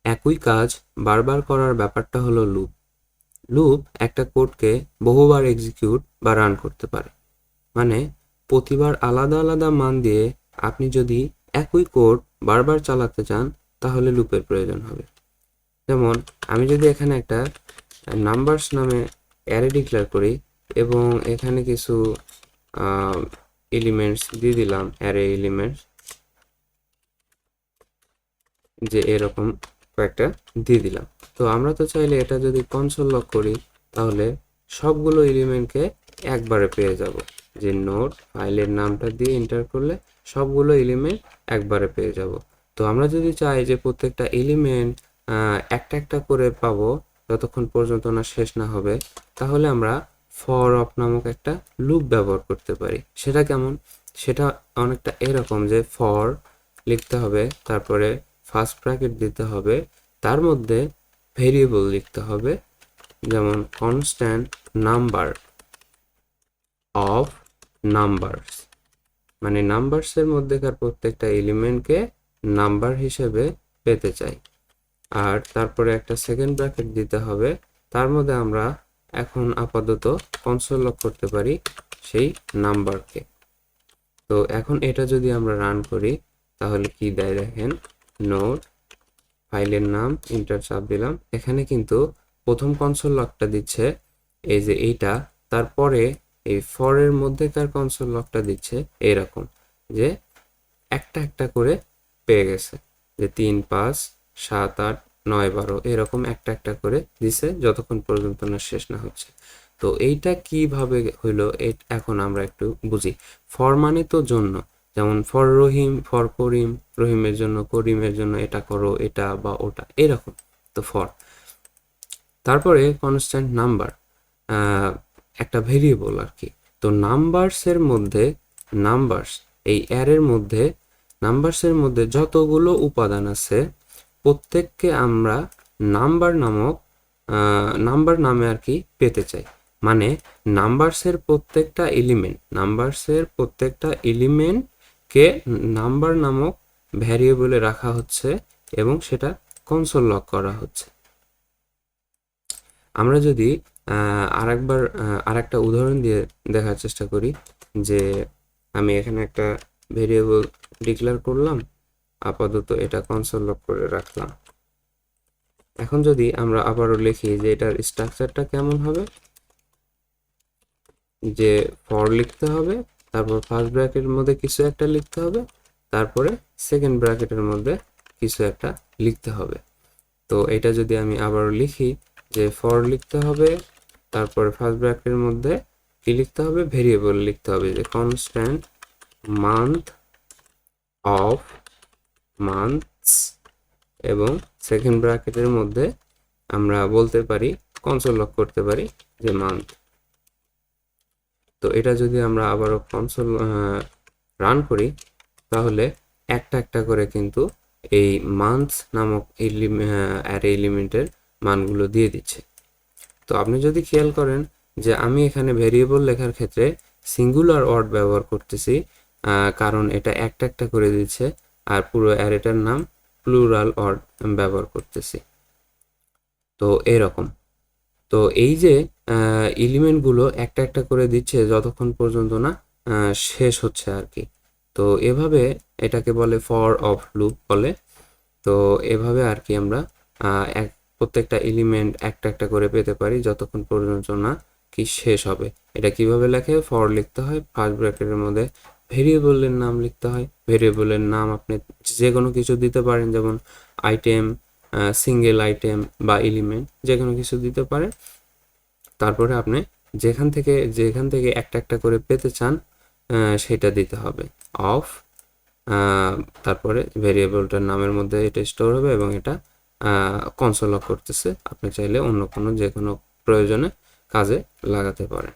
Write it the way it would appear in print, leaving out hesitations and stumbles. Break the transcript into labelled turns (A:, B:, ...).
A: একই কাজ বারবার করার ব্যাপারটা হলো লুপ। লুপ একটা কোডকে বহুবার এক্সিকিউট বা রান করতে পারে। মানে প্রতিবার আলাদা আলাদা মান দিয়ে আপনি যদি একই কোড বারবার চালাতে চান তাহলে লুপের প্রয়োজন হবে। যেমন আমি যদি এখানে একটা নাম্বারস নামে অ্যারে ডিক্লেয়ার করি এবং এখানে কিছু এলিমেন্টস দিয়ে দিলাম, অ্যারে এলিমেন্টস যে এরকম কয়েকটা দিয়ে দিলাম। তো আমরা তো চাইলে এটা যদি কনসোল লক করি তাহলে সবগুলো এলিমেন্টকে একবারে পেয়ে যাব। যে নোড ফাইলের নামটা দিয়ে এন্টার করলে সবগুলো এলিমেন্ট একবারে পেয়ে যাব। তো আমরা যদি চাই যে প্রত্যেকটা এলিমেন্ট একটা একটা করে পাবো যতক্ষণ পর্যন্ত না শেষ না হবে, তাহলে আমরা ফর অফ নামক একটা লুপ ব্যবহার করতে পারি। সেটা কেমন? সেটা অনেকটা এরকম যে ফর লিখতে হবে, তারপরে ফার্স্ট ব্র্যাকেট দিতে হবে, তার মধ্যে ভেরিয়েবল লিখতে হবে, যেমন কনস্ট্যান্ট নাম্বার অফ নাম্বারস, মানে নাম্বারসের মধ্যেকার প্রত্যেকটা এলিমেন্টকে নাম্বার হিসেবে পেতে চাই। আর তারপরে একটা সেকেন্ড ব্র্যাকেট দিতে হবে, তার মধ্যে আমরা এখন আপাতত কনসোল লক করতে পারি সেই নাম্বারকে। তো এখন এটা যদি আমরা রান করি তাহলে কি দেয় দেখেন, নোড ফাইলের নাম ইন্টার চাপ দিলাম, এখানে কিন্তু প্রথম কনসোল লকটা দিচ্ছে এই যে এইটা, তারপরে এই ফরের মধ্যেকার কনসোল লকটা দিচ্ছে এরকম যে একটা একটা করে পেয়ে গেছে, যে 3 5 7 8 9 12 এরকম একটা একটা করে দিছে যতক্ষণ পর্যন্ত না শেষ না হচ্ছে। তো এইটা কিভাবে হইলো এখন আমরা একটু বুঝি। ফর মানে তো জন্য, যেমন ফর রহিম, ফর করিম, রহিমের জন্য, করিমের জন্য এটা করো, এটা বা ওটা, এরকম তো ফর। তারপরে কনস্ট্যান্ট নাম্বার, একটা ভেরিয়েবল আর কি। তো নাম্বারসের মধ্যে, নাম্বারস এই অ্যারের মধ্যে, নাম্বারসের মধ্যে যতগুলো উপাদান আছে প্রত্যেককে আমরা নাম্বার নামক নাম্বার নামে আর কি পেতে চাই। মানে নাম্বারসের প্রত্যেকটা এলিমেন্ট, নাম্বারসের প্রত্যেকটা এলিমেন্টকে নাম্বার নামক ভ্যারিয়েবলে রাখা হচ্ছে এবং সেটা কনসোল লক করা হচ্ছে। আমরা যদি আরেকবার আরেকটা উদাহরণ দিয়ে দেখার চেষ্টা করি, যে আমি এখানে একটা ভেরিয়েবল ডিক্লেয়ার করলাম, আপাতত এটা কনসোল লক করে রাখলাম। এখন যদি আমরা আবারও লিখি যে এটার স্ট্রাকচারটা কেমন হবে, যে ফর লিখতে হবে, তারপর ফার্স্ট ব্র্যাকেটের মধ্যে কিছু একটা লিখতে হবে, তারপরে সেকেন্ড ব্র্যাকেটের মধ্যে কিছু একটা লিখতে হবে। তো এটা যদি আমি আবারও লিখি যে ফর লিখতে হবে, তারপরে ফার্স্ট ব্র্যাকেটের মধ্যে কি লিখতে হবে, ভেরিয়েবল লিখতে হবে, যে কনস্ট্যান্ট মান্থ অফ মান্থস, এবং সেকেন্ড ব্র্যাকেটের মধ্যে আমরা বলতে পারি, কনসোল লক করতে পারি যে মান্থ। তো এটা যদি আমরা আবারও কনসোল রান করি তাহলে একটা একটা করে কিন্তু এই মান্থস নামক অ্যারে এলিমেন্টের মানগুলো দিয়ে দিচ্ছে। তো আপনি যদি খেয়াল করেন যে আমি এখানে ভেরিয়েবল লেখার ক্ষেত্রে সিঙ্গুলার ওয়ার্ড ব্যবহার করতেছি, কারণ এটা একটা একটা করে দিচ্ছে, আর পুরো অ্যারেটার নাম প্লুরাল ওয়ার্ড ব্যবহার করতেছি। তো এরকম, তো এই যে এলিমেন্টগুলো একটা একটা করে দিচ্ছে যতক্ষণ পর্যন্ত না শেষ হচ্ছে আর কি। তো এভাবে এটাকে বলে ফর অফ লুপ বলে। তো এভাবে আর কি আমরা এক প্রত্যেকটা এলিমেন্ট একটা একটা করে পেতে পারি যতক্ষণ পর্যন্ত না কি শেষ হবে। এটা কিভাবে লেখে, ফর লিখতে হয়, ফার্স্ট ব্র্যাকেটের মধ্যে ভেরিয়েবলের নাম লিখতে হয়, ভেরিয়েবলের নাম আপনি যে কোনো কিছু দিতে পারেন, যেমন আইটেম, সিঙ্গেল আইটেম বা এলিমেন্ট, যে কোনো কিছু দিতে পারেন। তারপরে আপনি যেখান থেকে একটা একটা করে পেতে চান সেটা দিতে হবে অফ, তারপরে ভেরিয়েবলটার নামের মধ্যে এটা স্টোর হবে এবং এটা কনসোল লক করতেছে। আপনি চাইলে অন্য কোনো যে কোনো প্রয়োজনে কাজে লাগাতে পারেন।